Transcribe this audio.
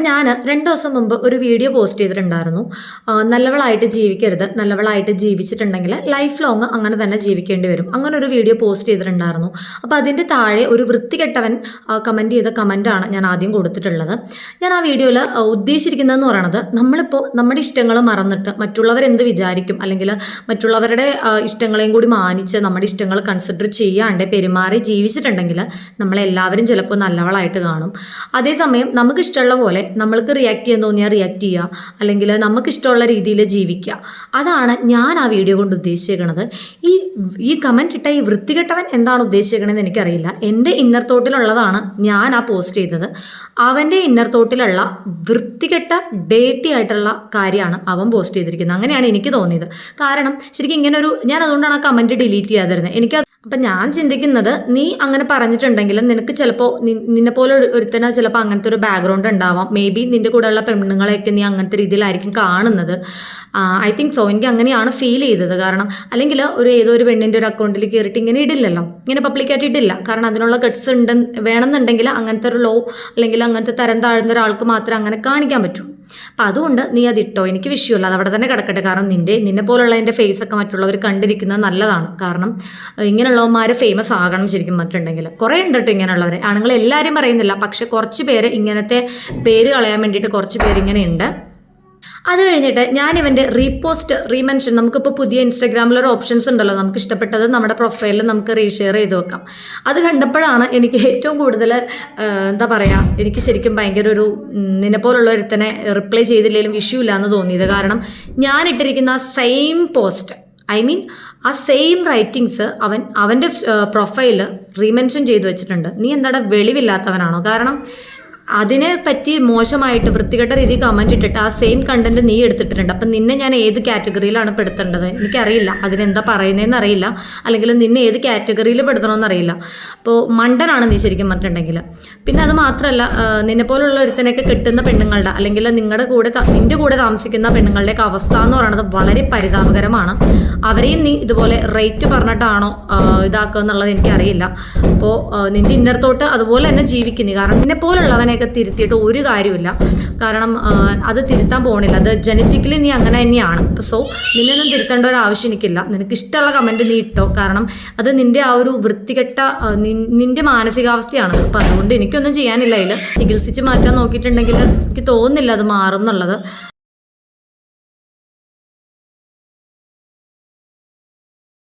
ഞാൻ 2 ദിവസം മുമ്പ് ഒരു വീഡിയോ പോസ്റ്റ് ചെയ്തിട്ടുണ്ടായിരുന്നു. നല്ലവളായിട്ട് ജീവിക്കരുത്, നല്ലവളായിട്ട് ജീവിച്ചിട്ടുണ്ടെങ്കിൽ ലൈഫ് ലോങ് അങ്ങനെ തന്നെ ജീവിക്കേണ്ടി വരും. അങ്ങനെ ഒരു വീഡിയോ പോസ്റ്റ് ചെയ്തിട്ടുണ്ടായിരുന്നു. അപ്പോൾ അതിൻ്റെ താഴെ ഒരു വൃത്തികെട്ടവൻ കമൻറ്റ് ചെയ്ത കമൻറ്റാണ് ഞാൻ ആദ്യം കൊടുത്തിട്ടുള്ളത്. ഞാൻ ആ വീഡിയോയിൽ ഉദ്ദേശിച്ചിരിക്കുന്നതെന്ന് പറയണത്, നമ്മളിപ്പോൾ നമ്മുടെ ഇഷ്ടങ്ങൾ മറന്നിട്ട് മറ്റുള്ളവരെന്ത് വിചാരിക്കും, അല്ലെങ്കിൽ മറ്റുള്ളവരുടെ ഇഷ്ടങ്ങളെയും കൂടി മാനിച്ച് നമ്മുടെ ഇഷ്ടങ്ങൾ കൺസിഡർ ചെയ്യാണ്ട് പെരുമാറി ജീവിച്ചിട്ടുണ്ടെങ്കിൽ നമ്മളെല്ലാവരും ചിലപ്പോൾ നല്ലവളായിട്ട് കാണും. അതേസമയം നമുക്കിഷ്ടമുള്ള പോലെ നമ്മൾക്ക് റിയാക്ട് ചെയ്യാൻ തോന്നിയാൽ റിയാക്ട് ചെയ്യുക, അല്ലെങ്കിൽ നമുക്കിഷ്ടമുള്ള രീതിയിൽ ജീവിക്കുക. അതാണ് ഞാൻ ആ വീഡിയോ കൊണ്ട് ഉദ്ദേശിച്ചിരിക്കുന്നത്. ഈ കമൻറ്റ് ഇട്ട ഈ വൃത്തികെട്ടവൻ എന്താണ് ഉദ്ദേശിക്കണമെന്ന് എനിക്കറിയില്ല. എൻ്റെ ഇന്നർ തോട്ടിലുള്ളതാണ് ഞാൻ ആ പോസ്റ്റ് ചെയ്തത്. അവൻ്റെ ഇന്നർ തോട്ടിലുള്ള വൃത്തികെട്ട ഡേറ്റി ആയിട്ടുള്ള കാര്യമാണ് അവൻ പോസ്റ്റ് ചെയ്തിരിക്കുന്നത്. അങ്ങനെയാണ് എനിക്ക് തോന്നിയത്. കാരണം ശരിക്കും ഇങ്ങനൊരു, ഞാൻ അതുകൊണ്ടാണ് ആ കമൻറ്റ് ഡിലീറ്റ് ചെയ്യാതിരുന്നത്. അപ്പം ഞാൻ ചിന്തിക്കുന്നത്, നീ അങ്ങനെ പറഞ്ഞിട്ടുണ്ടെങ്കിലും നിനക്ക് ചിലപ്പോൾ നിന്നെപ്പോലെ ഒരുത്തന ചിലപ്പോൾ അങ്ങനത്തെ ഒരു ബാക്ക്ഗ്രൗണ്ട് ഉണ്ടാവാം. മേ ബി നിൻ്റെ കൂടെയുള്ള പെണ്ണുങ്ങളെയൊക്കെ നീ അങ്ങനത്തെ രീതിയിലായിരിക്കും കാണുന്നത്. I think so. എനിക്ക് അങ്ങനെയാണ് ഫീൽ ചെയ്തത്. കാരണം അല്ലെങ്കിൽ ഏതോ ഒരു പെണ്ണിൻ്റെ ഒരു അക്കൗണ്ടിൽ കയറിയിട്ട് ഇങ്ങനെ ഇടില്ലല്ലോ, ഇങ്ങനെ പബ്ലിക്കായിട്ട് ഇടില്ല. കാരണം അതിനുള്ള ഗട്ട്സ് വേണമെന്നുണ്ടെങ്കിൽ അങ്ങനത്തെ ഒരു ലോ അല്ലെങ്കിൽ അങ്ങനത്തെ തരം താഴ്ന്ന ഒരാൾക്ക് മാത്രമേ അങ്ങനെ കാണിക്കാൻ പറ്റൂ. അപ്പം അതുകൊണ്ട് നീ അതിട്ടോ, എനിക്ക് വിഷയമല്ല, അത് അവിടെ തന്നെ കിടക്കട്ടെ. കാരണം നിന്നെ പോലുള്ളതിൻ്റെ ഫേസൊക്കെ മറ്റുള്ളവർ കണ്ടിരിക്കുന്നത് നല്ലതാണ്. കാരണം ഇങ്ങനെയുള്ളവന്മാർ ഫേമസ് ആകണം ശരിക്കും പറഞ്ഞിട്ടുണ്ടെങ്കിൽ. കുറേ ഉണ്ട് കേട്ടോ ഇങ്ങനെയുള്ളവർ. ആണുങ്ങൾ എല്ലാവരും പറയുന്നില്ല, പക്ഷെ കുറച്ച് പേര് ഇങ്ങനത്തെ പേര് കളയാൻ വേണ്ടിയിട്ട് കുറച്ച് പേര് ഇങ്ങനെയുണ്ട്. അത് കഴിഞ്ഞിട്ട് ഞാൻ ഇവൻ്റെ റീപോസ്റ്റ് റീമെൻഷൻ, നമുക്കിപ്പോൾ പുതിയ ഇൻസ്റ്റാഗ്രാമിലൊരു ഓപ്ഷൻസ് ഉണ്ടല്ലോ, നമുക്ക് ഇഷ്ടപ്പെട്ടത് നമ്മുടെ പ്രൊഫൈലിൽ നമുക്ക് റീഷെയർ ചെയ്ത് വെക്കാം. അത് കണ്ടപ്പോഴാണ് എനിക്ക് ഏറ്റവും കൂടുതൽ എന്താ പറയുക, എനിക്ക് ശരിക്കും ഭയങ്കര ഒരു നിന്നെപ്പോലുള്ള ഒരുത്തനെ റിപ്ലൈ ചെയ്തില്ലെങ്കിലും ഇഷ്യൂ ഇല്ല എന്ന് തോന്നിയത്. കാരണം ഞാൻ ഇട്ടിരിക്കുന്ന സെയിം പോസ്റ്റ്, ആ സെയിം റൈറ്റിങ്സ് അവൻ്റെ പ്രൊഫൈല് റീമെൻഷൻ ചെയ്ത് വെച്ചിട്ടുണ്ട്. നീ എന്താടാ വെളിവില്ലാത്തവനാണോ? കാരണം അതിനെ പറ്റി മോശമായിട്ട് വൃത്തികെട്ട രീതിയിൽ കമൻറ്റ് ഇട്ടിട്ട് ആ സെയിം കണ്ടന്റ് നീ എടുത്തിട്ടുണ്ട്. അപ്പം നിന്നെ ഞാൻ ഏത് കാറ്റഗറിയിലാണ് പെടുത്തേണ്ടത് എനിക്കറിയില്ല. അതിനെന്താ പറയുന്നതെന്ന് അറിയില്ല, അല്ലെങ്കിൽ നിന്നെ ഏത് കാറ്റഗറിയിൽ പെടുത്തണമെന്ന് അറിയില്ല. അപ്പോൾ മണ്ടനാണ് നീ ശരിക്കും പറഞ്ഞിട്ടുണ്ടെങ്കിൽ. പിന്നെ അത് മാത്രമല്ല, നിന്നെപ്പോലുള്ള ഒരുത്തനെയൊക്കെ കിട്ടുന്ന പെണ്ണുങ്ങളുടെ, അല്ലെങ്കിൽ നിന്റെ കൂടെ താമസിക്കുന്ന പെണ്ണുങ്ങളുടെയൊക്കെ അവസ്ഥ എന്ന് പറയുന്നത് വളരെ പരിതാപകരമാണ്. അവരെയും നീ ഇതുപോലെ റേറ്റ് പറഞ്ഞിട്ടാണോ ഇതാക്കുക എന്നുള്ളത് എനിക്കറിയില്ല. അപ്പോൾ നിന്റെ ഇന്നർ തോട്ട് അതുപോലെ തന്നെ ജീവിക്കുന്നു. കാരണം നിന്നെപ്പോലുള്ളവനെ തിരുത്തിയിട്ട് ഒരു കാര്യമില്ല. കാരണം അത് തിരുത്താൻ പോകണില്ല. അത് ജനറ്റിക്കലി നീ അങ്ങനെ തന്നെയാണ്. സോ നിന്നൊന്നും തിരുത്തേണ്ട ഒരു ആവശ്യം എനിക്കില്ല. നിനക്ക് ഇഷ്ടമുള്ള കമൻറ്റ് നീ ഇട്ടോ. കാരണം അത് നിൻ്റെ ആ ഒരു വൃത്തികെട്ട നിൻ്റെ മാനസികാവസ്ഥയാണ്. അപ്പം അതുകൊണ്ട് എനിക്കൊന്നും ചെയ്യാനില്ല. അതിൽ ചികിത്സിച്ച് മാറ്റാൻ നോക്കിയിട്ടുണ്ടെങ്കിൽ എനിക്ക് തോന്നുന്നില്ല അത് മാറും എന്നുള്ളത്.